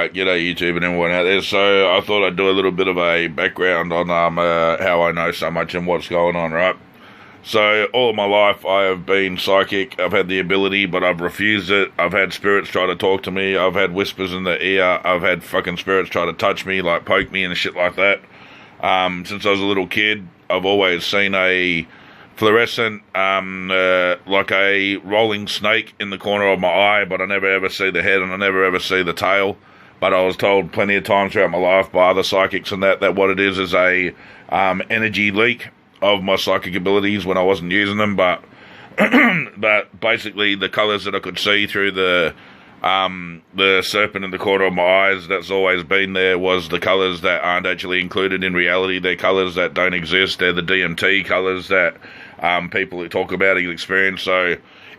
G'day YouTube and everyone out there. So I thought I'd do a little bit of a background on how I know so much and what's going on, right? So all of my life I have been psychic. I've had the ability, but I've refused it. I've had spirits try to talk to me. I've had whispers in the ear. I've had fucking spirits try to touch me, like poke me and shit like that. Since I was a little kid, I've always seen a fluorescent, like a rolling snake in the corner of my eye, but I never ever see the head and I never ever see the tail. But I was told plenty of times throughout my life by other psychics and that what it is a energy leak of my psychic abilities when I wasn't using them. But but basically the colours that I could see through the serpent in the corner of my eyes, that's always been there, was the colours that aren't actually included in reality. They're colours that don't exist. They're the d.m.t colours that people who talk about it experience. So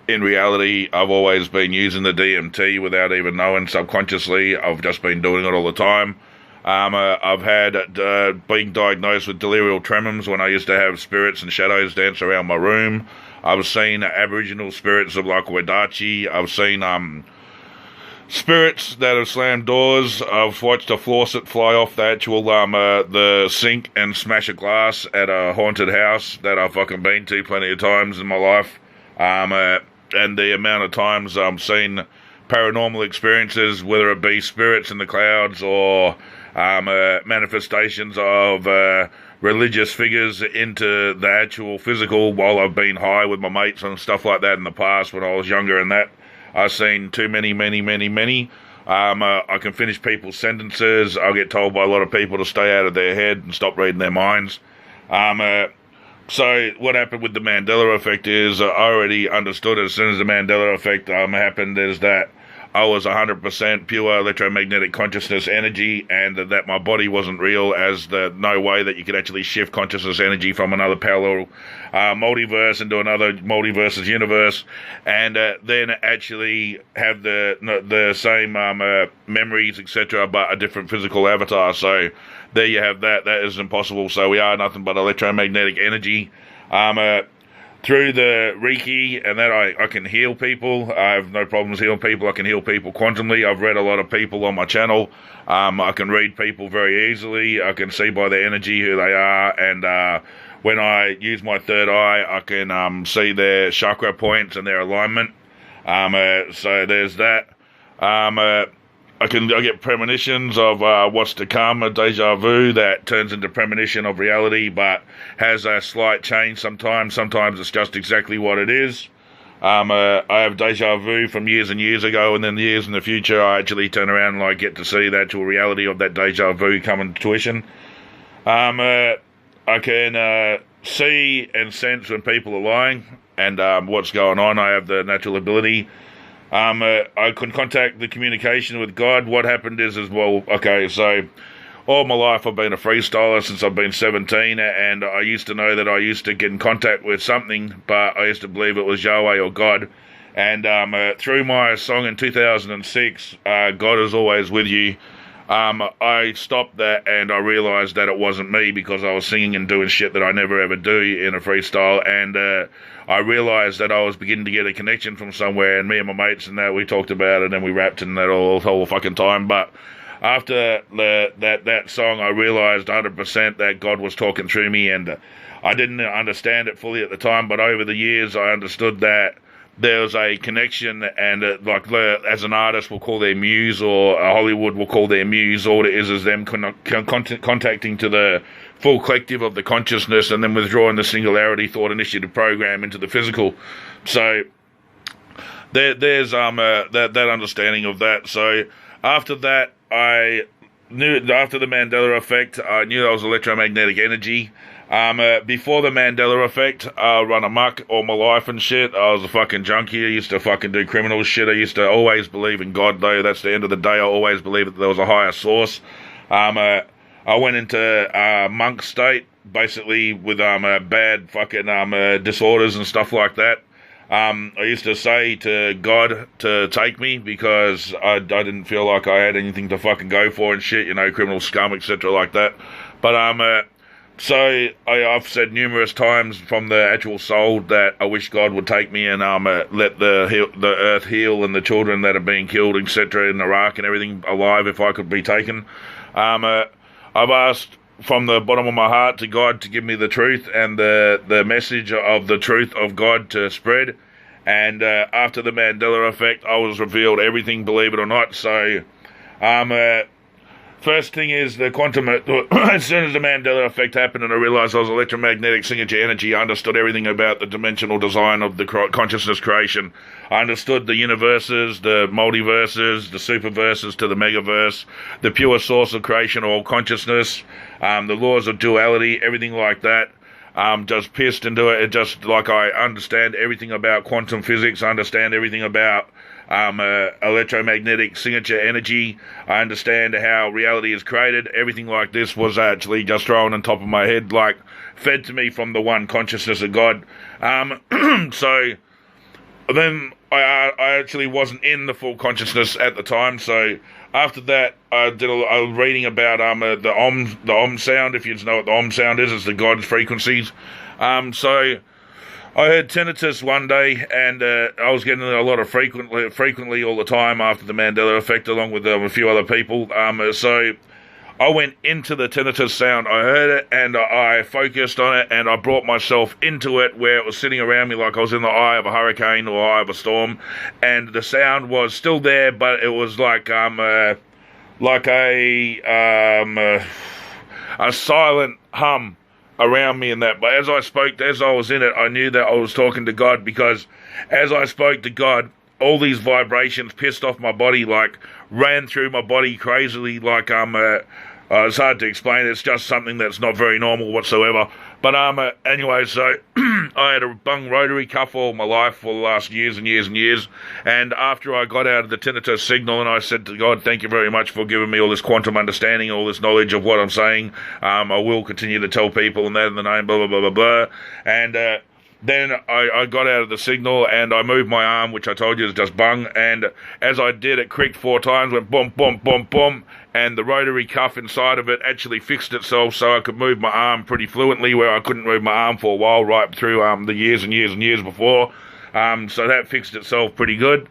in reality, I've always been using the d.m.t without even knowing. Subconsciously, I've just been doing it all the time. I've had being diagnosed with delirial tremens when I used to have spirits and shadows dance around my room. I've seen Aboriginal spirits of like Wadachi. I've seen spirits that have slammed doors. I've watched a faucet fly off the actual the sink and smash a glass at a haunted house that I've fucking been to plenty of times in my life. And the amount of times I've seen paranormal experiences, whether it be spirits in the clouds or manifestations of religious figures into the actual physical while I've been high with my mates and stuff like that in the past when I was younger and that. I've seen too many. I can finish people's sentences. I'll get told by a lot of people to stay out of their head and stop reading their minds. So what happened with the Mandela effect is I already understood as soon as the Mandela effect happened is that I was 100% pure electromagnetic consciousness energy, and that my body wasn't real, as the no way that you could actually shift consciousness energy from another parallel multiverse into another multiverse's universe, and then actually have the same memories, etc., but a different physical avatar. So there you have that. That is impossible. So we are nothing but electromagnetic energy. Through the Reiki and that, I can heal people. I have no problems healing people. I can heal people quantumly. I've read a lot of people on my channel. I can read people very easily. I can see by their energy who they are. And when I use my third eye, I can see their chakra points and their alignment. So there's that. I get premonitions of what's to come, a deja vu that turns into premonition of reality, but has a slight change sometimes. Sometimes it's just exactly what it is. I have deja vu from years and years ago, and then years in the future, I actually turn around and I get to see the actual reality of that deja vu come into fruition. I can see and sense when people are lying and what's going on. I have the natural ability. I can contact the communication with God. What happened is well, okay, so all my life I've been a freestyler since I've been 17, and I used to know that I used to get in contact with something, but I used to believe it was Yahweh or God. And through my song in 2006, God is always with you, I stopped that and I realised that it wasn't me, because I was singing and doing shit that I never ever do in a freestyle, and I realised that I was beginning to get a connection from somewhere, and me and my mates and that, we talked about it and we rapped and that all the whole fucking time. But after that song, I realised 100% that God was talking through me, and I didn't understand it fully at the time, but over the years I understood that there was a connection, and as an artist we'll call their muse, or Hollywood will call their muse, all it is them contacting to the full collective of the consciousness, and then withdrawing the singularity thought initiative program into the physical. So there's that understanding of that. So after that, I knew, after the Mandela effect, I knew I was electromagnetic energy. Before the Mandela effect, I run amok all my life and shit. I was a fucking junkie. I used to fucking do criminal shit. I used to always believe in God, though. That's the end of the day. I always believed that there was a higher source. I went into monk state, basically, with bad fucking disorders and stuff like that. I used to say to God to take me, because I didn't feel like I had anything to fucking go for and shit, criminal scum, etc. like that. But So I've said numerous times from the actual soul that I wish God would take me and let the earth heal and the children that are being killed, etc., in Iraq and everything alive, if I could be taken. I've asked from the bottom of my heart to God to give me the truth and the message of the truth of God to spread. And after the Mandela effect, I was revealed everything, believe it or not. So first thing is the quantum. As soon as the Mandela effect happened and I realized I was electromagnetic signature energy, I understood everything about the dimensional design of the consciousness creation. I understood the universes, the multiverses, the superverses to the megaverse, the pure source of creation, all consciousness, the laws of duality, everything like that. Just pissed into it. It just like I understand everything about quantum physics. I understand everything about electromagnetic signature energy. I understand how reality is created. Everything like this was actually just thrown on top of my head, like fed to me from the one consciousness of God. So then I actually wasn't in the full consciousness at the time. So after that, I was reading about the Om sound. If you know what the Om sound is, it's the God's frequencies. So I heard tinnitus one day, and I was getting a lot of frequently all the time after the Mandela effect, along with a few other people. So I went into the tinnitus sound. I heard it, and I focused on it, and I brought myself into it, where it was sitting around me like I was in the eye of a hurricane or eye of a storm, and the sound was still there, but it was like a silent hum around me and that. But as I was in it, I knew that I was talking to God, because as I spoke to God, all these vibrations pissed off my body, like ran through my body crazily, like it's hard to explain. It's just something that's not very normal whatsoever. But anyway, so I had a bung rotary cuff all my life for the last years and years and years. And after I got out of the tinnitus signal, and I said to God, thank you very much for giving me all this quantum understanding, all this knowledge of what I'm saying. I will continue to tell people and that in the name, blah, blah, blah, blah, blah. And then I got out of the signal and I moved my arm, which I told you is just bung. And as I did, it creaked 4 times, went boom, boom, boom, boom. And the rotary cuff inside of it actually fixed itself so I could move my arm pretty fluently, where I couldn't move my arm for a while, right through the years and years and years before. So that fixed itself pretty good.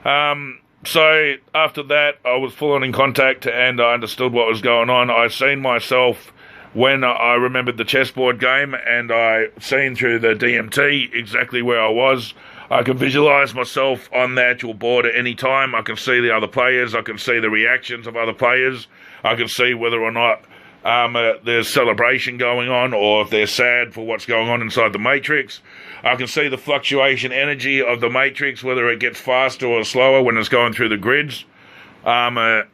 So after that, I was full on in contact and I understood what was going on. I seen myself when I remembered the chessboard game, and I seen through the d.m.t exactly where I was. I can visualize myself on the actual board at any time. I can see the other players. I can see the reactions of other players. I can see whether or not there's celebration going on, or if they're sad for what's going on inside the matrix. I can see the fluctuation energy of the matrix, whether it gets faster or slower when it's going through the grids, or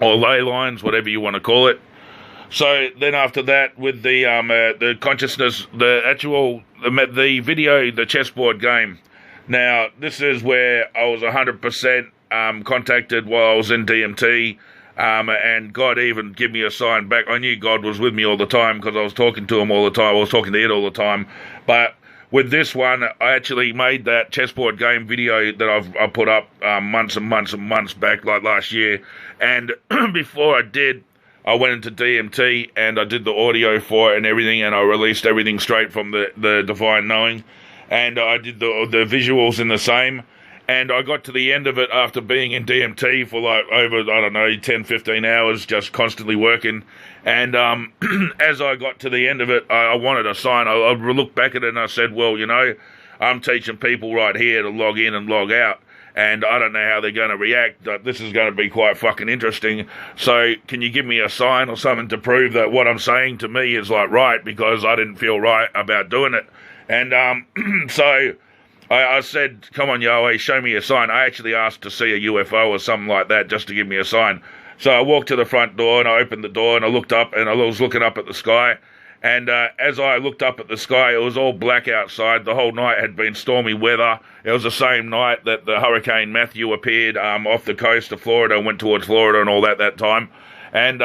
ley lines, whatever you want to call it. So then after that, with the consciousness, the video, the chessboard game. Now, this is where I was 100% contacted while I was in d.m.t, and God even gave me a sign back. I knew God was with me all the time because I was talking to him all the time. I was talking to it all the time. But with this one, I actually made that chessboard game video that I put up months and months and months back, like last year. And before I did, I went into d.m.t and I did the audio for it and everything, and I released everything straight from the divine knowing. And I did the visuals in the same. And I got to the end of it after being in d.m.t for like over, I don't know, 10, 15 hours, just constantly working. And as I got to the end of it, I wanted a sign. I looked back at it and I said, well, you know, I'm teaching people right here to log in and log out. And I don't know how they're going to react, but this is going to be quite fucking interesting. So can you give me a sign or something to prove that what I'm saying to me is like right, because I didn't feel right about doing it. And so I said, come on, Yahweh, show me a sign. I actually asked to see a UFO or something like that just to give me a sign. So I walked to the front door and I opened the door and I looked up and I was looking up at the sky. And as I looked up at the sky, it was all black outside. The whole night had been stormy weather. It was the same night that the Hurricane Matthew appeared off the coast of Florida and went towards Florida and all that time. And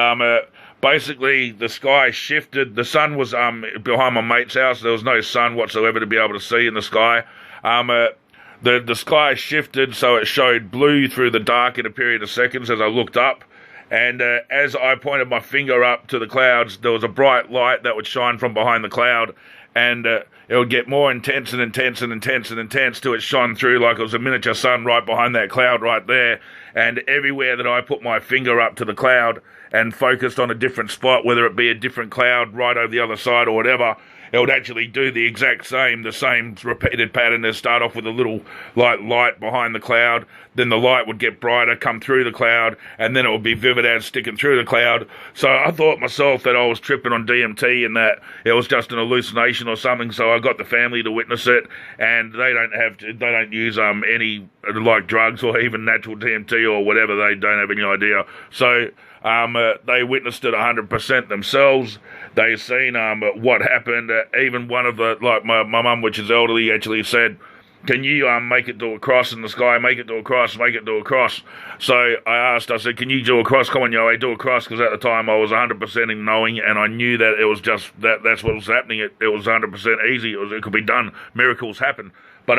basically the sky shifted. The sun was behind my mate's house. There was no sun whatsoever to be able to see in the sky. The sky shifted, so it showed blue through the dark in a period of seconds as I looked up. And as I pointed my finger up to the clouds, there was a bright light that would shine from behind the cloud, and it would get more intense and intense and intense and intense till it shone through like it was a miniature sun right behind that cloud right there. And everywhere that I put my finger up to the cloud and focused on a different spot, whether it be a different cloud right over the other side or whatever, it would actually do the exact same, the same repeated pattern. As start off with a little light behind the cloud, then the light would get brighter, come through the cloud, and then it would be vivid as sticking through the cloud. So I thought myself that I was tripping on DMT and that it was just an hallucination or something. So I got the family to witness it, and they don't use any like drugs or even natural DMT or whatever. They don't have any idea. So they witnessed it 100% themselves. They seen what happened. Even one of the, like my mum, which is elderly, actually said, "Can you make it do a cross in the sky? Make it do a cross, make it do a cross." So I said, "Can you do a cross? Come on, yo, do a cross," because at the time I was 100% in knowing, and I knew that it was just that's what was happening. It was 100% easy. It could be done. Miracles happen. But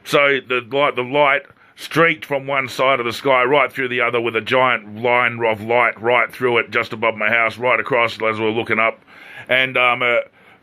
so the light streaked from one side of the sky right through the other with a giant line of light right through it, just above my house, right across as we were looking up. And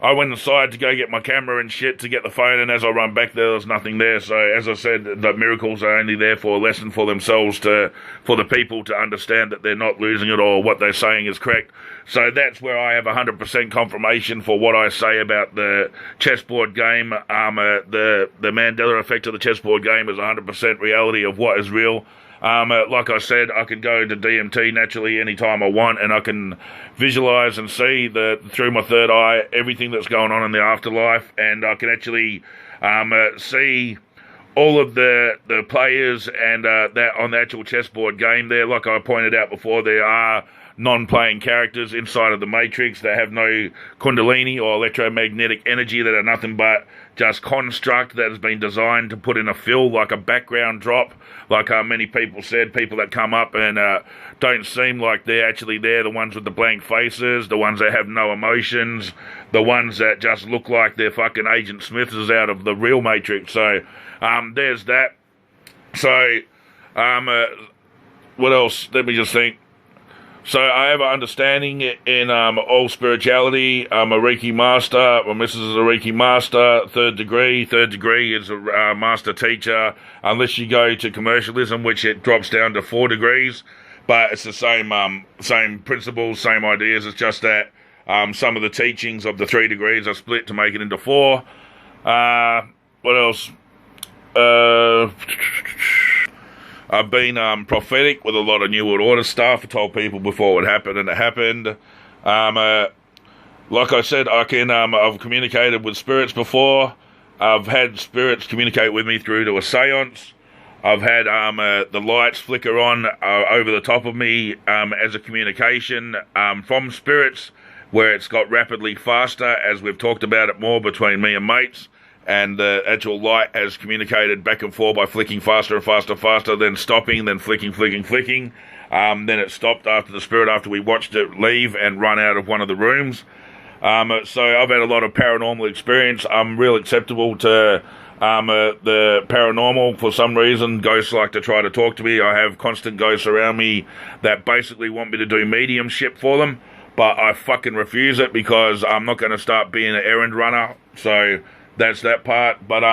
I went inside to go get my camera and shit to get the phone, and as I run back there was nothing there. So as I said, the miracles are only there for a lesson for themselves, for the people to understand that they're not losing it or what they're saying is correct. So that's where I have 100% confirmation for what I say about the chessboard game. The Mandela effect of the chessboard game is 100% reality of what is real. Like I said, I can go into DMT naturally anytime I want, and I can visualize and see through my third eye everything that's going on in the afterlife, and I can actually see all of the players and that on the actual chessboard game there. Like I pointed out before, there are non-playing characters inside of the Matrix that have no kundalini or electromagnetic energy, that are nothing but just construct that has been designed to put in a fill, like a background drop, like many people said, people that come up and don't seem like they're actually there, the ones with the blank faces, the ones that have no emotions, the ones that just look like they're fucking Agent Smiths out of the real Matrix. So there's that. So what else? Let me just think. So I have an understanding in all spirituality. I'm a Reiki master. My missus is a Reiki master, third degree. Third degree is a master teacher, unless you go to commercialism, which it drops down to 4 degrees. But it's the same principles, same ideas. It's just that some of the teachings of the 3 degrees are split to make it into 4. What else? I've been prophetic with a lot of New World Order stuff. I told people before it would happen, and it happened. Like I said, I've communicated with spirits before. I've had spirits communicate with me through to a seance. I've had the lights flicker on over the top of me as a communication from spirits, where it's got rapidly faster as we've talked about it more between me and mates. And the actual light has communicated back and forth by flicking faster and faster and faster, then stopping, then flicking. Then it stopped after we watched it leave and run out of one of the rooms. So I've had a lot of paranormal experience. I'm real acceptable to the paranormal. For some reason, ghosts like to try to talk to me. I have constant ghosts around me that basically want me to do mediumship for them, but I fucking refuse it because I'm not going to start being an errand runner. So that's that part. But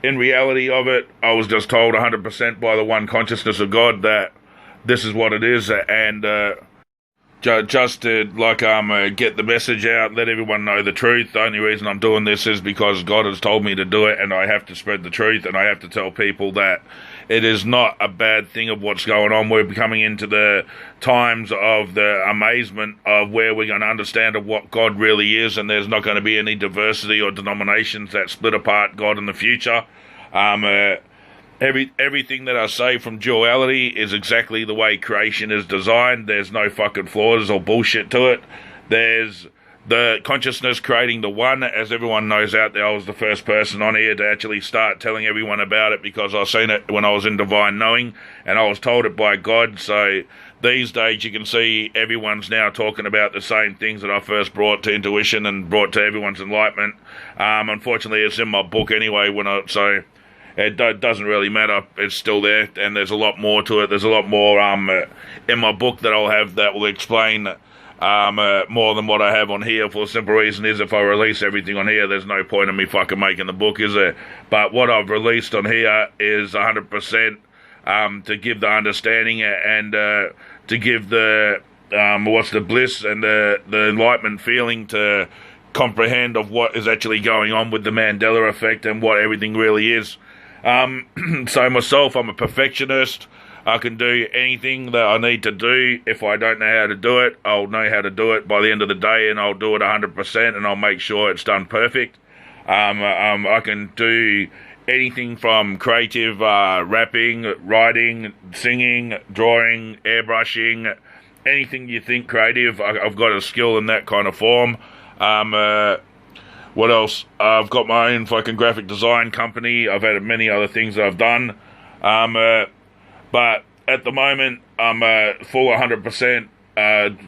in reality of it, I was just told 100% by the one consciousness of God that this is what it is, and just to get the message out, let everyone know the truth. The only reason I'm doing this is because God has told me to do it, and I have to spread the truth, and I have to tell people that it is not a bad thing of what's going on. We're coming into the times of the amazement of where we're going to understand of what God really is, and there's not going to be any diversity or denominations that split apart God in the future. Everything that I say from Duality is exactly the way creation is designed. There's no fucking flaws or bullshit to it. There's the consciousness creating the one. As everyone knows out there, I was the first person on here to actually start telling everyone about it because I seen it when I was in divine knowing, and I was told it by God. So these days you can see everyone's now talking about the same things that I first brought to intuition and brought to everyone's enlightenment. Unfortunately, it's in my book anyway. it doesn't really matter. It's still there, and there's a lot more to it. There's a lot more in my book that I'll have that will explain more than what I have on here, for the simple reason is if I release everything on here, there's no point in me fucking making the book, is there? But what I've released on here is 100% to give the understanding and to give the what's the bliss and the enlightenment feeling to comprehend of what is actually going on with the Mandela effect and what everything really is. So myself, I'm a perfectionist. I can do anything that I need to do. If I don't know how to do it, I'll know how to do it by the end of the day, and I'll do it 100%, and I'll make sure it's done perfect. I can do anything from creative rapping, writing, singing, drawing, airbrushing, anything you think creative. I've got a skill in that kind of form. What else? I've got my own fucking graphic design company. I've had many other things that I've done. But at the moment, I'm full 100%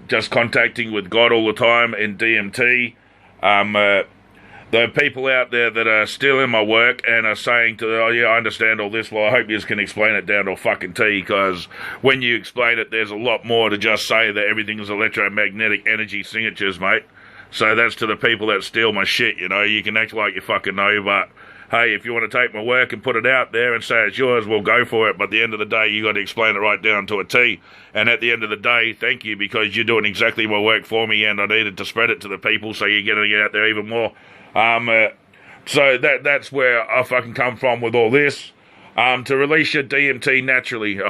just contacting with God all the time in d.m.t. The people out there that are still in my work and are saying to, oh yeah, I understand all this, well, I hope you can explain it down to a fucking T, because when you explain it, there's a lot more to just say that everything is electromagnetic energy signatures, mate. So that's to the people that steal my shit, you know. You can act like you fucking know, but hey, if you want to take my work and put it out there and say it's yours, we'll go for it. But at the end of the day, you got to explain it right down to a T. And at the end of the day, thank you, because you're doing exactly my work for me, and I needed to spread it to the people, so you're getting it out there even more. So that's where I fucking come from with all this. To release your DMT naturally.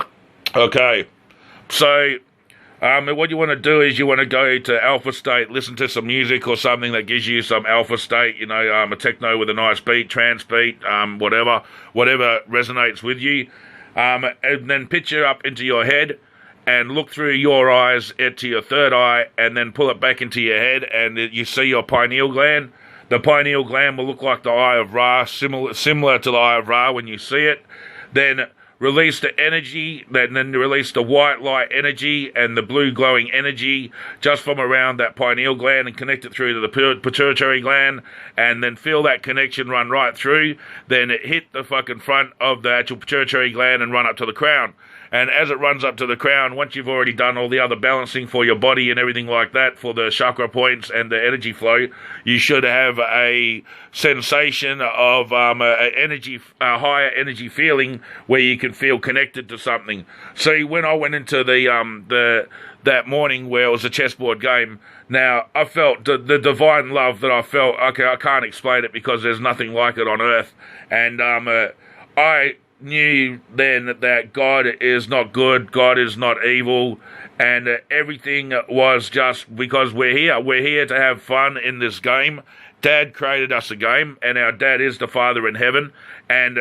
Okay. So what you want to do is you want to go to alpha state, listen to some music or something that gives you some alpha state, you know, a techno with a nice beat, trance beat, whatever resonates with you. And then picture up into your head and look through your eyes into your third eye, and then pull it back into your head, and you see your pineal gland. The pineal gland will look like the Eye of Ra, similar to the Eye of Ra when you see it. Then release the energy, then release the white light energy and the blue glowing energy just from around that pineal gland, and connect it through to the pituitary gland, and then feel that connection run right through. Then it hit the fucking front of the actual pituitary gland and run up to the crown. And as it runs up to the crown, once you've already done all the other balancing for your body and everything like that, for the chakra points and the energy flow, you should have a sensation of a higher energy feeling where you can feel connected to something. See, when I went into that morning where it was a chessboard game, now I felt the divine love that I felt. Okay, I can't explain it because there's nothing like it on earth, and I knew then that God is not good, God is not evil, and everything was just because we're here to have fun in this game. Dad created us a game, and our dad is the Father in heaven, and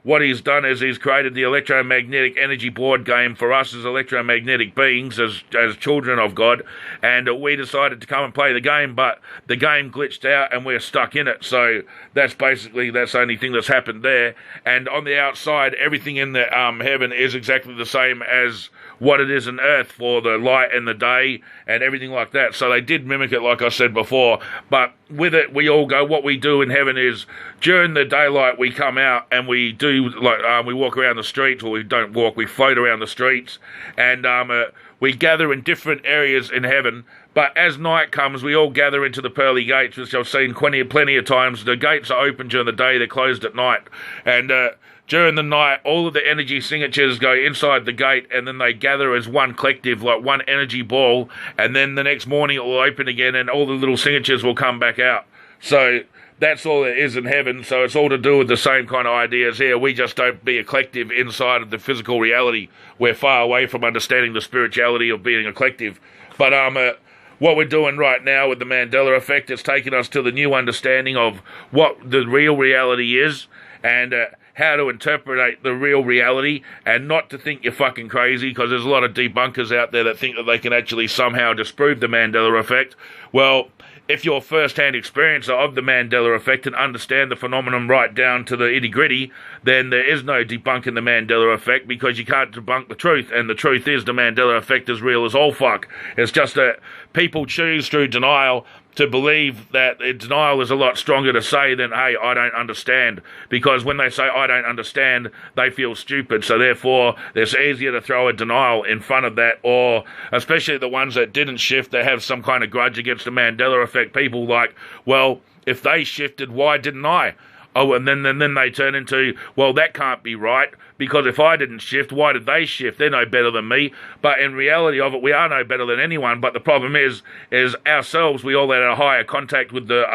what he's done is he's created the electromagnetic energy board game for us as electromagnetic beings, as children of God, and we decided to come and play the game, but the game glitched out and we're stuck in it. So that's the only thing that's happened there. And on the outside, everything in the heaven is exactly the same as what it is on earth for the light and the day and everything like that. So they did mimic it, like I said before, but with it, we all go, what we do in heaven is during the daylight we come out and we do, like, we walk around the streets, or we don't walk, we float around the streets, and we gather in different areas in heaven. But as night comes, we all gather into the pearly gates, which I've seen plenty of times. The gates are open during the day, they're closed at night, and during the night, all of the energy signatures go inside the gate, and then they gather as one collective, like one energy ball, and then the next morning it will open again, and all the little signatures will come back out. So that's all it is in heaven, so it's all to do with the same kind of ideas here. We just don't be a collective inside of the physical reality. We're far away from understanding the spirituality of being a collective. But what we're doing right now with the Mandela effect is taking us to the new understanding of what the real reality is, and how to interpret the real reality, and not to think you're fucking crazy, because there's a lot of debunkers out there that think that they can actually somehow disprove the Mandela effect. Well, if you're a first-hand experiencer of the Mandela effect and understand the phenomenon right down to the itty-gritty, then there is no debunking the Mandela effect, because you can't debunk the truth, and the truth is the Mandela effect is real as all fuck. It's just that people choose through denial to believe that denial is a lot stronger to say than, hey, I don't understand. Because when they say, I don't understand, they feel stupid. So therefore, it's easier to throw a denial in front of that, or especially the ones that didn't shift, they have some kind of grudge against the Mandela effect. People like, well, if they shifted, why didn't I? Oh, and then they turn into, well, that can't be right, because if I didn't shift, why did they shift? They're no better than me. But in reality of it, we are no better than anyone. But the problem is ourselves, we all had a higher contact with the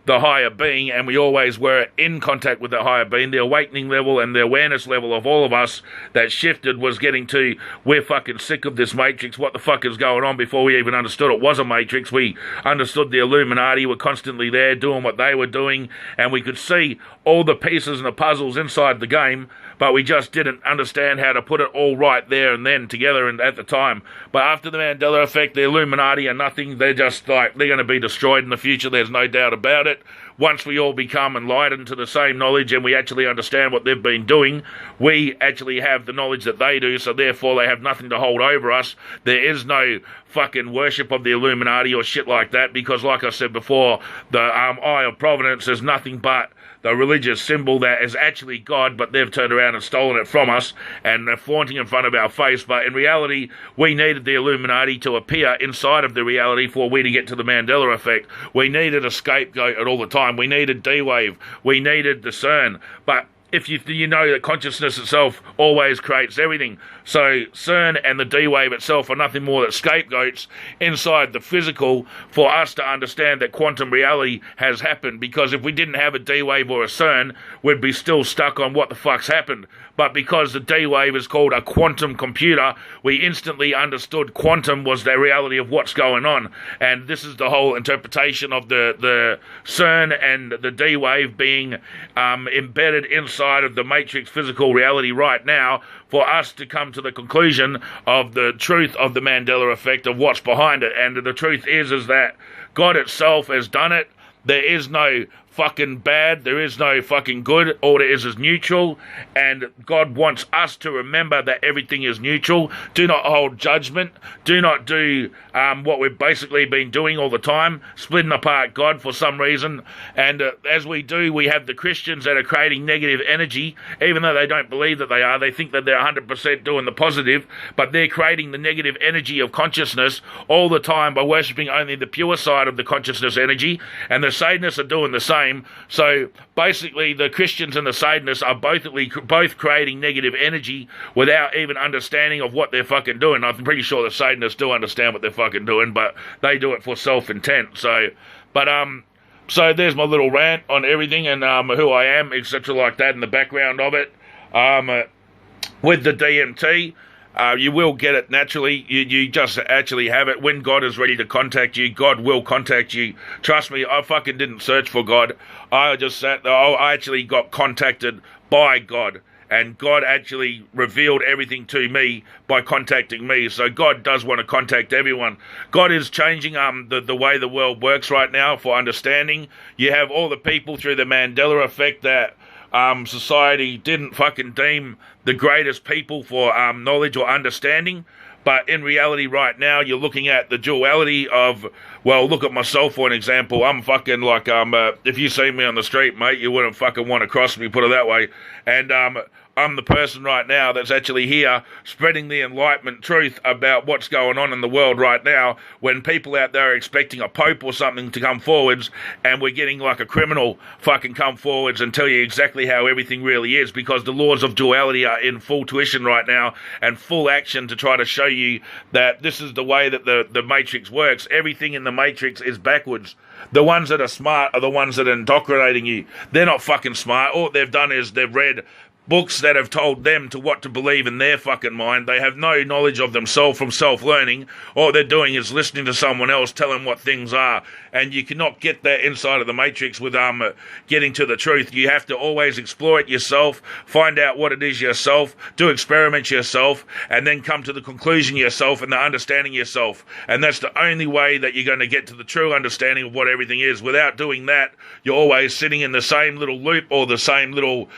higher being, and we always were in contact with the higher being. The awakening level and the awareness level of all of us that shifted was getting to, we're fucking sick of this matrix. What the fuck is going on? Before we even understood it was a matrix, we understood the Illuminati were constantly there doing what they were doing, and we could see all the pieces and the puzzles inside the game, but we just didn't understand how to put it all right there and then together and at the time. But after the Mandela effect, the Illuminati are nothing. They're just like, they're going to be destroyed in the future. There's no doubt about it. Once we all become enlightened to the same knowledge and we actually understand what they've been doing, we actually have the knowledge that they do, so therefore they have nothing to hold over us. There is no fucking worship of the Illuminati or shit like that, because like I said before, the Eye of Providence is nothing but the religious symbol that is actually God, but they've turned around and stolen it from us, and they're flaunting in front of our face. But in reality, we needed the Illuminati to appear inside of the reality for we to get to the Mandela effect. We needed a scapegoat at all the time. We needed D-Wave. We needed the CERN. But if you know that consciousness itself always creates everything. So CERN and the D-Wave itself are nothing more than scapegoats inside the physical for us to understand that quantum reality has happened. Because if we didn't have a D-Wave or a CERN, we'd be still stuck on what the fuck's happened. But because the D-Wave is called a quantum computer, we instantly understood quantum was the reality of what's going on. And this is the whole interpretation of the CERN and the D-Wave being embedded inside of the matrix physical reality right now, for us to come to the conclusion of the truth of the Mandela effect, of what's behind it. And the truth is that God itself has done it. There is no fucking bad, there is no fucking good, all there is neutral, and God wants us to remember that everything is neutral. Do not hold judgment, do not do what we've basically been doing all the time, splitting apart God for some reason. And as we do, we have the Christians that are creating negative energy, even though they don't believe that they are. They think that they're 100% doing the positive, but they're creating the negative energy of consciousness all the time by worshipping only the pure side of the consciousness energy, and the Satanists are doing the same. So basically the Christians and the Satanists are both creating negative energy without even understanding of what they're fucking doing. I'm pretty sure the Satanists do understand what they're fucking doing, but they do it for self-intent. So there's my little rant on everything and who I am, etc. like that in the background of it. With the d.m.t, you will get it naturally. You just actually have it. When God is ready to contact you, God will contact you. Trust me, I fucking didn't search for God. I just sat there. I actually got contacted by God. And God actually revealed everything to me by contacting me. So God does want to contact everyone. God is changing the way the world works right now for understanding. You have all the people through the Mandela effect that society didn't fucking deem the greatest people for knowledge or understanding. But in reality right now, you're looking at the duality of, well, look at myself for an example. I'm fucking like, if you see me on the street, mate, you wouldn't fucking want to cross me, put it that way. And I'm the person right now that's actually here spreading the enlightenment truth about what's going on in the world right now, when people out there are expecting a pope or something to come forwards, and we're getting like a criminal fucking come forwards and tell you exactly how everything really is, because the laws of duality are in full tuition right now and full action to try to show you that this is the way that the matrix works. Everything in the matrix is backwards. The ones that are smart are the ones that are indoctrinating you. They're not fucking smart. All they've done is they've read books that have told them to what to believe in their fucking mind. They have no knowledge of themselves from self-learning. All they're doing is listening to someone else tell them what things are. And you cannot get that inside of the matrix with getting to the truth. You have to always explore it yourself, find out what it is yourself, do experiments yourself, and then come to the conclusion yourself and the understanding yourself. And that's the only way that you're going to get to the true understanding of what everything is. Without doing that, you're always sitting in the same little loop or the same little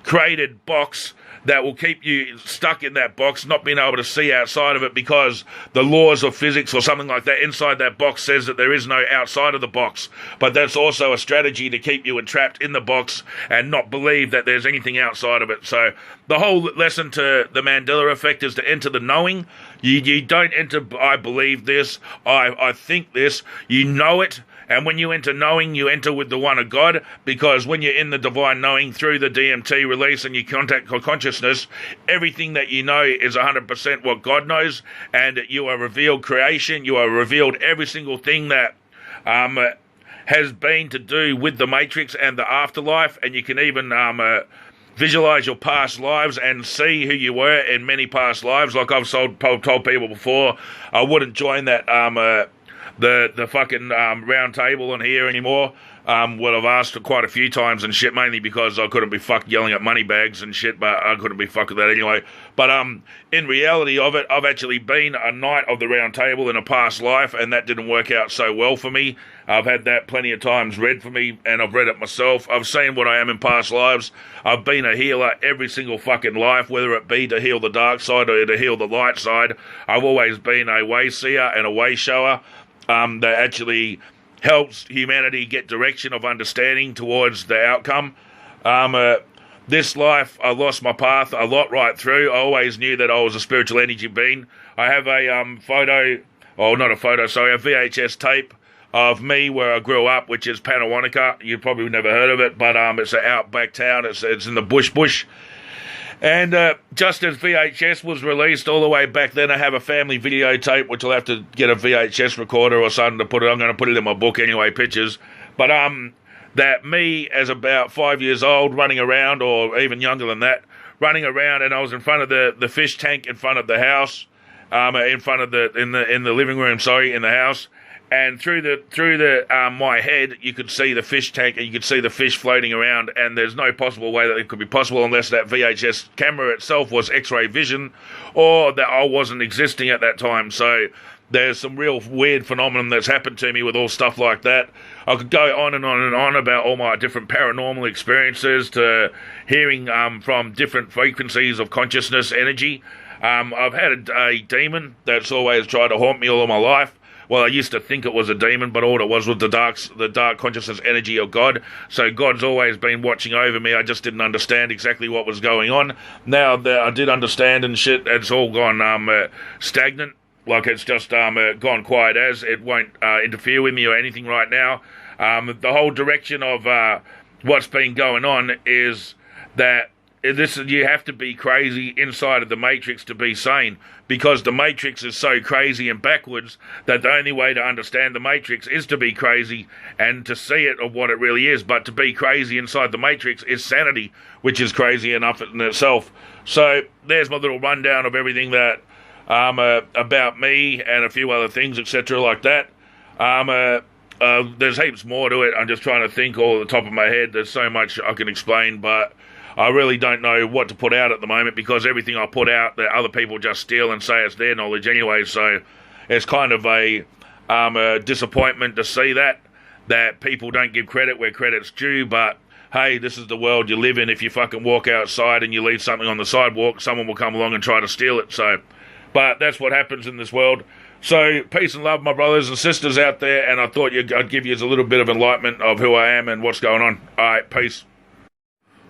created box that will keep you stuck in that box, not being able to see outside of it because the laws of physics or something like that inside that box says that there is no outside of the box. But that's also a strategy to keep you entrapped in the box and not believe that there's anything outside of it. So the whole lesson to the Mandela effect is to enter the knowing. You don't enter, I believe this, I think this, you know it. And when you enter knowing, you enter with the one of God, because when you're in the divine knowing through the d.m.t release and you contact consciousness, everything that you know is 100% what God knows, and you are revealed creation, you are revealed every single thing that has been to do with the Matrix and the afterlife, and you can even visualize your past lives and see who you were in many past lives. Like I've told people before, I wouldn't join that the fucking round table on here anymore. What I've asked quite a few times and shit, mainly because I couldn't be fucked yelling at money bags and shit, but I couldn't be fucked with that anyway. But in reality of it, I've actually been a knight of the round table in a past life, and that didn't work out so well for me. I've had that plenty of times read for me, and I've read it myself. I've seen what I am in past lives. I've been a healer every single fucking life, whether it be to heal the dark side or to heal the light side. I've always been a way seer and a way shower that actually helps humanity get direction of understanding towards the outcome. This life, I lost my path a lot right through. I always knew that I was a spiritual energy being. I have a a VHS tape of me where I grew up, which is Panawanica. You've probably never heard of it, but it's an outback town. It's in the bush. And just as VHS was released all the way back then, I have a family videotape, which I'll have to get a VHS recorder or something to put it. I'm going to put it in my book anyway, pictures. But that me as about 5 years old, running around, or even younger than that, running around, and I was in front of the fish tank in front of the house, in the living room, in the house. And through my head, you could see the fish tank, and you could see the fish floating around, and there's no possible way that it could be possible unless that VHS camera itself was X-ray vision, or that I wasn't existing at that time. So there's some real weird phenomenon that's happened to me with all stuff like that. I could go on and on and on about all my different paranormal experiences, to hearing from different frequencies of consciousness energy. I've had a demon that's always tried to haunt me all of my life. Well, I used to think it was a demon, but all it was the dark consciousness energy of God. So God's always been watching over me. I just didn't understand exactly what was going on. Now that I did understand and shit, it's all gone stagnant. Like it's just gone quiet as. It won't interfere with me or anything right now. The whole direction of what's been going on is that you have to be crazy inside of the Matrix to be sane, because the Matrix is so crazy and backwards that the only way to understand the Matrix is to be crazy and to see it of what it really is. But to be crazy inside the Matrix is sanity, which is crazy enough in itself. So there's my little rundown of everything that about me and a few other things, etc. like that. There's heaps more to it. I'm just trying to think all at the top of my head. There's so much I can explain, but I really don't know what to put out at the moment, because everything I put out, that other people just steal and say it's their knowledge anyway. So it's kind of a disappointment to see that people don't give credit where credit's due. But hey, this is the world you live in. If you fucking walk outside and you leave something on the sidewalk, someone will come along and try to steal it. So, but that's what happens in this world. So peace and love, my brothers and sisters out there. And I thought I'd give you a little bit of enlightenment of who I am and what's going on. All right, peace.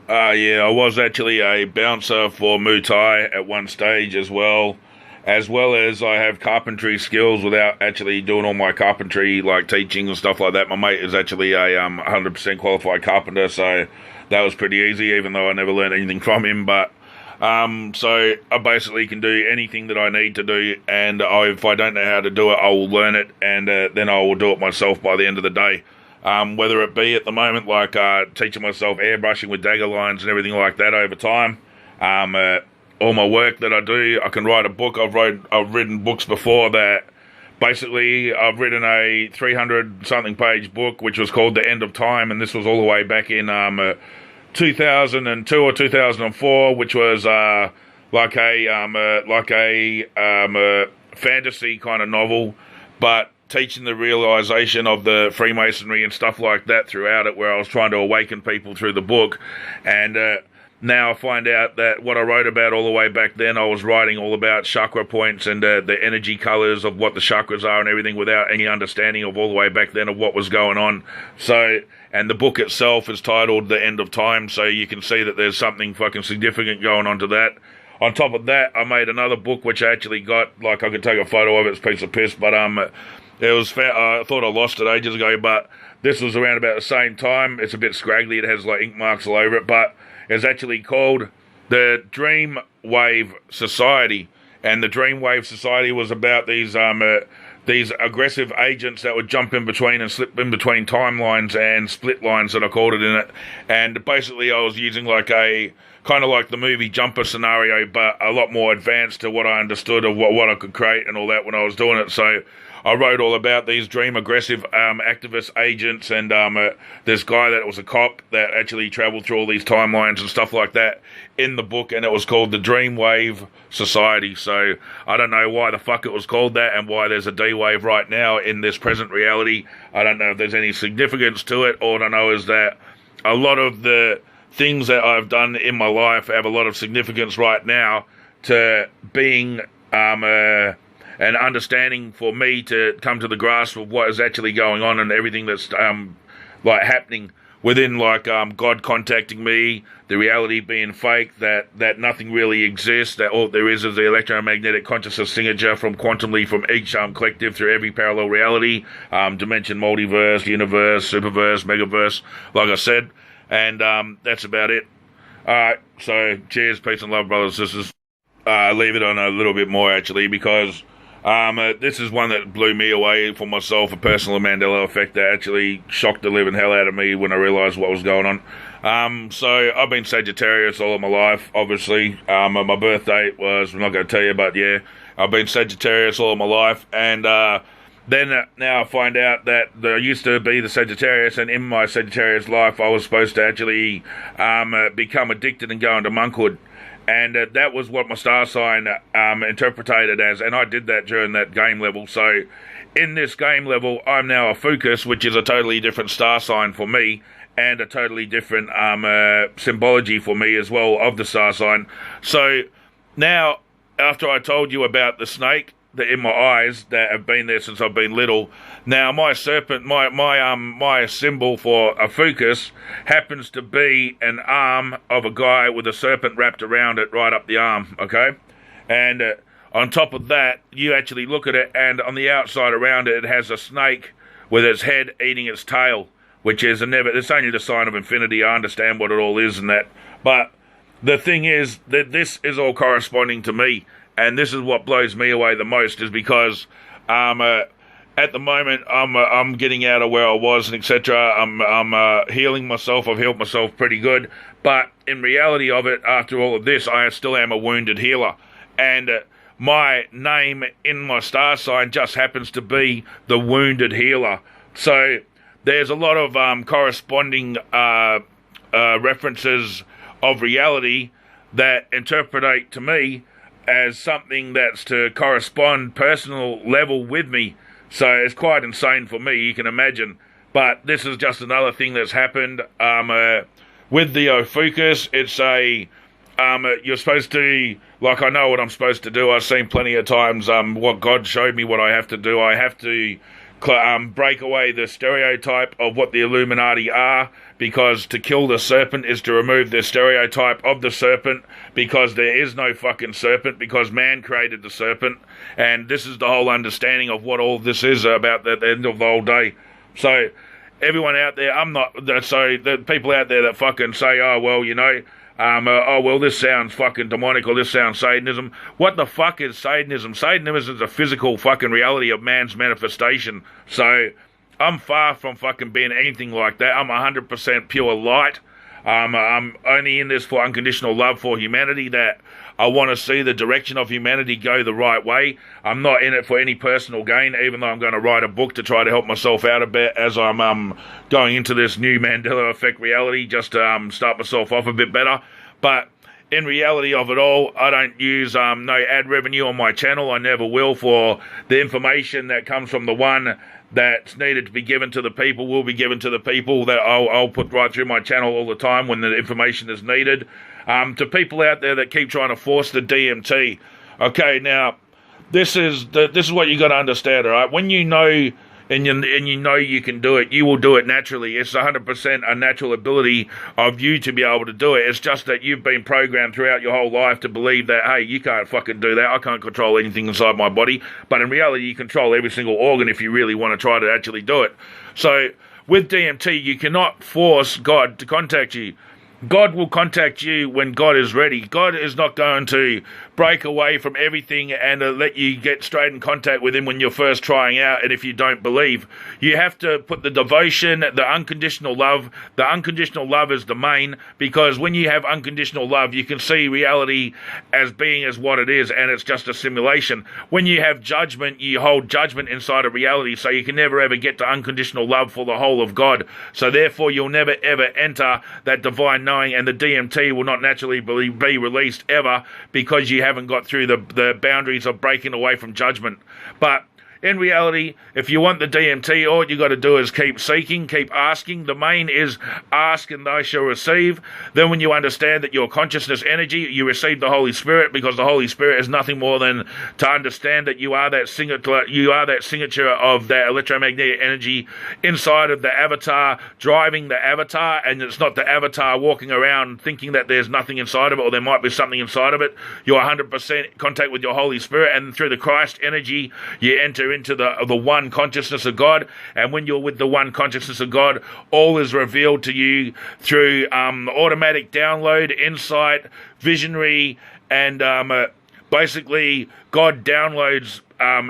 Yeah, I was actually a bouncer for Muay Thai at one stage as well as I have carpentry skills without actually doing all my carpentry, like teaching and stuff like that. My mate is actually a 100% qualified carpenter, so that was pretty easy, even though I never learned anything from him. But so I basically can do anything that I need to do, and if I don't know how to do it, I will learn it, and then I will do it myself by the end of the day. Whether it be at the moment like teaching myself airbrushing with dagger lines and everything like that over time. All my work that I do, I can write a book. I've written books before that. Basically, I've written a 300-something page book, which was called The End of Time, and this was all the way back in 2002 or 2004, which was like a fantasy kind of novel, but teaching the realization of the Freemasonry and stuff like that throughout it, where I was trying to awaken people through the book. And now I find out that what I wrote about all the way back then, I was writing all about chakra points and the energy colors of what the chakras are and everything without any understanding of all the way back then of what was going on. So, and the book itself is titled The End of Time, so you can see that there's something fucking significant going on to that. On top of that, I made another book which I actually got, like I could take a photo of it, it's a piece of piss, but it was I thought I lost it ages ago, but this was around about the same time. It's a bit scraggly, it has like ink marks all over it, but it's actually called the Dream Wave Society. And the Dream Wave Society was about these aggressive agents that would jump in between and slip in between timelines and split lines, that I called it in it. And basically I was using like a kind of like the movie Jumper scenario, but a lot more advanced to what I understood of what I could create and all that when I was doing it. So I wrote all about these dream aggressive activist agents, and this guy that was a cop that actually traveled through all these timelines and stuff like that in the book, and it was called the Dream Wave Society. So I don't know why the fuck it was called that and why there's a D-Wave right now in this present reality. I don't know if there's any significance to it. All I know is that a lot of the things that I've done in my life have a lot of significance right now to being an understanding for me to come to the grasp of what is actually going on and everything that's like happening within, like God contacting me, the reality being fake, that nothing really exists, that all there is the electromagnetic consciousness signature from quantumly from each collective through every parallel reality, dimension, multiverse, universe, superverse, megaverse, like I said, and that's about it. Alright, so cheers, peace and love, brothers and sisters. Leave it on a little bit more actually, because this is one that blew me away for myself, a personal Mandela effect that actually shocked the living hell out of me when I realised what was going on. So I've been Sagittarius all of my life, obviously. My birth date was, I'm not going to tell you, but yeah, I've been Sagittarius all of my life, and then now I find out that I used to be the Sagittarius, and in my Sagittarius life I was supposed to actually become addicted and go into monkhood. And that was what my star sign interpreted as, and I did that during that game level. So in this game level, I'm now Ophiuchus, which is a totally different star sign for me, and a totally different symbology for me as well of the star sign. So now, after I told you about the snake that in my eyes that have been there since I've been little, now my serpent, my symbol for Ophiuchus happens to be an arm of a guy with a serpent wrapped around it right up the arm, okay? And on top of that, you actually look at it, and on the outside around it, it has a snake with its head eating its tail, which is it's only the sign of infinity. I understand what it all is and that, but the thing is that this is all corresponding to me. And this is what blows me away the most, is because at the moment I'm getting out of where I was and etc. I'm healing myself. I've healed myself pretty good, but in reality of it, after all of this, I still am a wounded healer, and my name in my star sign just happens to be the wounded healer. So there's a lot of corresponding references of reality that interpret to me as something that's to correspond personal level with me. So it's quite insane for me, you can imagine. But this is just another thing that's happened. With the Ophiuchus, it's you're supposed to, like, I know what I'm supposed to do. I've seen plenty of times what God showed me what I have to do. I have to break away the stereotype of what the Illuminati are, because to kill the serpent is to remove the stereotype of the serpent, because there is no fucking serpent, because man created the serpent, and this is the whole understanding of what all this is about at the end of the whole day. So everyone out there, so the people out there that fucking say, oh well, you know, oh well, this sounds fucking demonic, or this sounds Satanism. What the fuck is Satanism? Satanism is a physical fucking reality of man's manifestation. So I'm far from fucking being anything like that. I'm 100% pure light. I'm only in this for unconditional love for humanity, that I want to see the direction of humanity go the right way. I'm not in it for any personal gain, even though I'm going to write a book to try to help myself out a bit as I'm going into this new Mandela effect reality, just to start myself off a bit better. But in reality of it all, I don't use no ad revenue on my channel. I never will. For the information that comes from the one that's needed to be given to the people will be given to the people. That I'll put right through my channel all the time when the information is needed. To people out there that keep trying to force the DMT, okay, now, this is what you got to understand, all right? When you know and you know you can do it, you will do it naturally. It's 100% a natural ability of you to be able to do it. It's just that you've been programmed throughout your whole life to believe that, hey, you can't fucking do that. I can't control anything inside my body. But in reality, you control every single organ if you really want to try to actually do it. So with DMT, you cannot force God to contact you. God will contact you when God is ready. God is not going to break away from everything and let you get straight in contact with him when you're first trying out, and if you don't believe. You have to put the devotion, the unconditional love. The unconditional love is the main, because when you have unconditional love, you can see reality as being as what it is, and it's just a simulation. When you have judgment, you hold judgment inside of reality, so you can never ever get to unconditional love for the whole of God. So therefore, you'll never ever enter that divine knowing, and the DMT will not naturally be released ever, because you haven't got through the boundaries of breaking away from judgment. But in reality, if you want the DMT, all you got to do is keep seeking, keep asking. The main is ask and thou shalt receive. Then when you understand that your consciousness energy, you receive the Holy Spirit, because the Holy Spirit is nothing more than to understand that you are that signature of that electromagnetic energy inside of the avatar, driving the avatar, and it's not the avatar walking around thinking that there's nothing inside of it, or there might be something inside of it. You're 100% contact with your Holy Spirit, and through the Christ energy, you enter into the one consciousness of God. And when you're with the one consciousness of God, all is revealed to you through automatic download, insight, visionary, and basically God downloads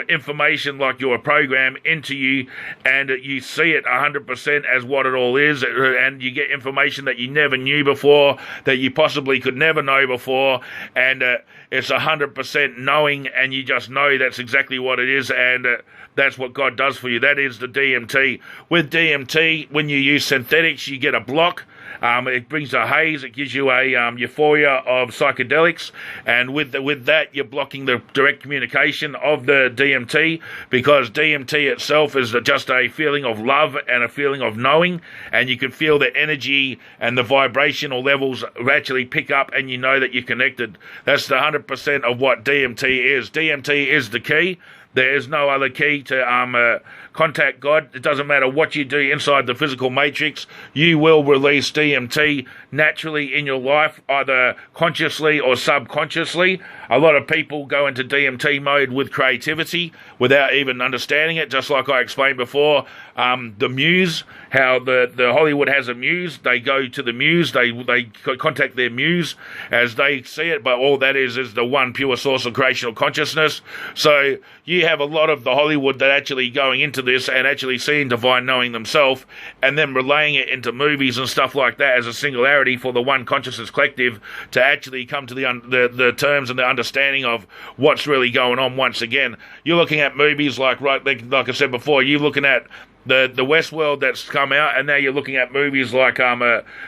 information like your program into you, and you see it 100% as what it all is, and you get information that you never knew before, that you possibly could never know before, and it's 100% knowing, and you just know that's exactly what it is, and that's what God does for you. That is the DMT. With DMT, when you use synthetics, you get a block. It brings a haze. It gives you a euphoria of psychedelics, and with that, you're blocking the direct communication of the DMT, because DMT itself is just a feeling of love and a feeling of knowing, and you can feel the energy and the vibrational levels actually pick up, and you know that you're connected. That's the 100% of what DMT is. DMT is the key. There is no other key to contact God. It doesn't matter what you do inside the physical matrix. You will release DMT naturally in your life, either consciously or subconsciously. A lot of people go into DMT mode with creativity without even understanding it, just like I explained before. The muse, how the Hollywood has a muse. They go to the muse, they contact their muse as they see it, but all that is the one pure source of creational consciousness. So you have a lot of the Hollywood that actually going into this and actually seeing divine knowing themselves, and then relaying it into movies and stuff like that as a singularity for the one consciousness collective to actually come to the terms and the understanding of what's really going on. Once again, you're looking at movies like I said before, you're looking at the Westworld that's come out, and now you're looking at movies like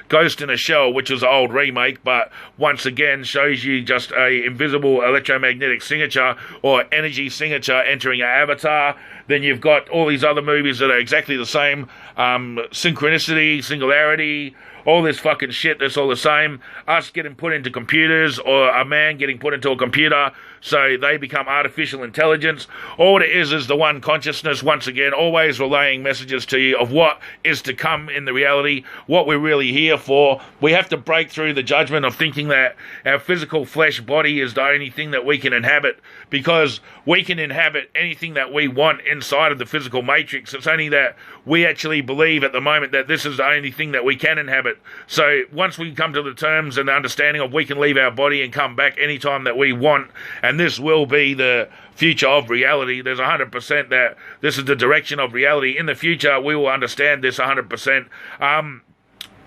Ghost in a Shell, which is an old remake, but once again shows you just a invisible electromagnetic signature or energy signature entering an avatar. Then you've got all these other movies that are exactly the same, synchronicity, singularity, all this fucking shit that's all the same. Us getting put into computers, or a man getting put into a computer, so they become artificial intelligence. All it is the one consciousness, once again, always relaying messages to you of what is to come in the reality, what we're really here for. We have to break through the judgment of thinking that our physical flesh body is the only thing that we can inhabit, because we can inhabit anything that we want inside of the physical matrix. It's only that we actually believe at the moment that this is the only thing that we can inhabit. So once we come to the terms and the understanding of we can leave our body and come back anytime that we want, and this will be the future of reality, there's 100% that this is the direction of reality. In the future, we will understand this 100%.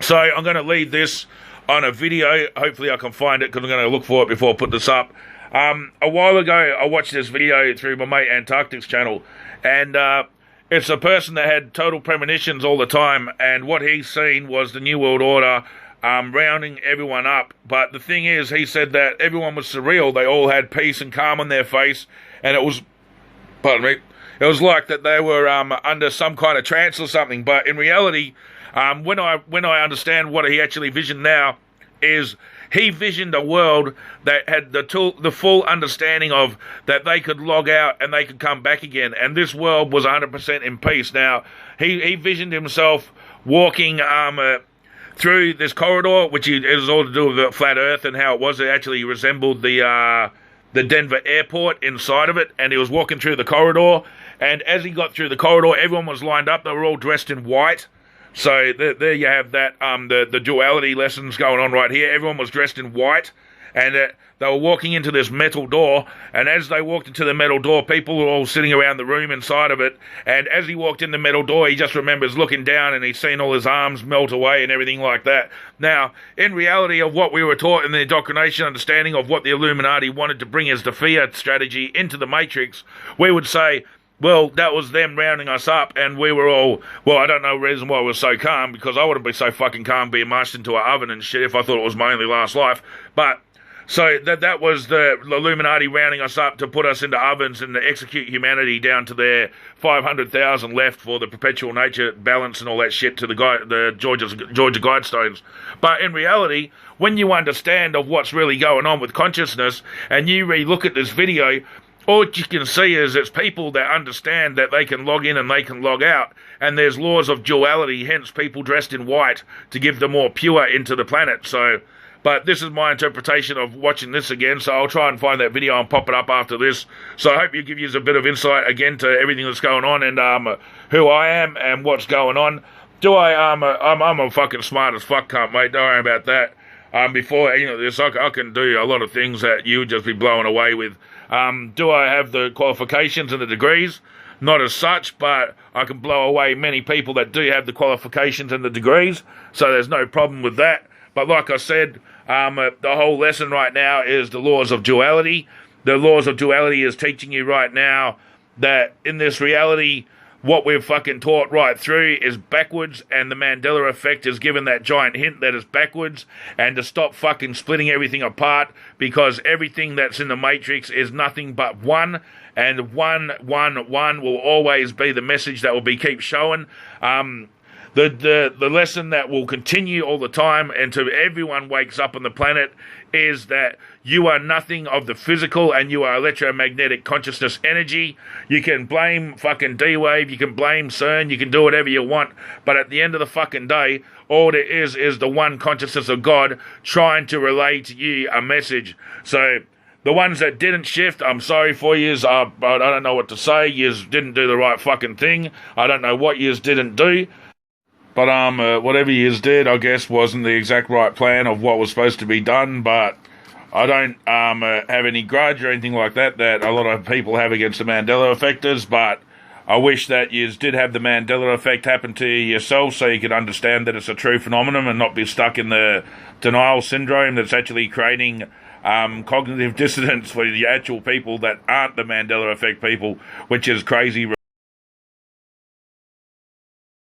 So I'm going to leave this on a video. Hopefully I can find it, because I'm going to look for it before I put this up. A while ago, I watched this video through my mate Antarctic's channel, and it's a person that had total premonitions all the time, and what he's seen was the New World Order rounding everyone up. But the thing is, he said that everyone was surreal. They all had peace and calm on their face, and it was, pardon me, it was like that they were under some kind of trance or something. But in reality, when I understand what he actually visioned now, is he visioned a world that had the full understanding of that they could log out and they could come back again, and this world was 100% in peace. Now, he visioned himself walking through this corridor, which is all to do with the flat Earth and how it was. It actually resembled the Denver airport inside of it, and he was walking through the corridor, and as he got through the corridor, everyone was lined up. They were all dressed in white. So there you have that, the duality lessons going on right here. Everyone was dressed in white, and they were walking into this metal door, and as they walked into the metal door, people were all sitting around the room inside of it, and as he walked in the metal door, he just remembers looking down, and he's seen all his arms melt away and everything like that. Now, in reality of what we were taught in the indoctrination understanding of what the Illuminati wanted to bring as the fiat strategy into the Matrix, we would say, well, that was them rounding us up, and we were all, well, I don't know the reason why we were so calm, because I wouldn't be so fucking calm being marched into an oven and shit if I thought it was my only last life. But, so that was the Illuminati rounding us up to put us into ovens and to execute humanity down to their 500,000 left for the perpetual nature balance and all that shit to the Georgia Guidestones. But in reality, when you understand of what's really going on with consciousness, and you re-look at this video, all you can see is it's people that understand that they can log in and they can log out, and there's laws of duality, hence people dressed in white to give the more pure into the planet. So, but this is my interpretation of watching this again, so I'll try and find that video and pop it up after this. So I hope you give you a bit of insight again to everything that's going on and who I am and what's going on. I'm a fucking smart as fuck cunt, mate, don't worry about that. Before any of this, I can do a lot of things that you would just be blown away with. Do I have the qualifications and the degrees? Not as such, but I can blow away many people that do have the qualifications and the degrees, so there's no problem with that. But like I said, the whole lesson right now is the laws of duality. The laws of duality is teaching you right now that in this reality, what we've fucking taught right through is backwards, and the Mandela effect has given that giant hint that it's backwards, and to stop fucking splitting everything apart, because everything that's in the Matrix is nothing but one, and one will always be the message that will be keep showing. The lesson that will continue all the time until everyone wakes up on the planet is that you are nothing of the physical and you are electromagnetic consciousness energy. You can blame fucking D-Wave, you can blame CERN, you can do whatever you want, but at the end of the fucking day, all it is the one consciousness of God trying to relay to you a message. So, the ones that didn't shift, I'm sorry for yous. I don't know what to say. Yous didn't do the right fucking thing. I don't know what yous didn't do. But whatever yous did, I guess, wasn't the exact right plan of what was supposed to be done. But I don't have any grudge or anything like that a lot of people have against the Mandela effectors. But I wish that yous did have the Mandela effect happen to you yourself, so you could understand that it's a true phenomenon and not be stuck in the denial syndrome that's actually creating cognitive dissonance for the actual people that aren't the Mandela effect people, which is crazy.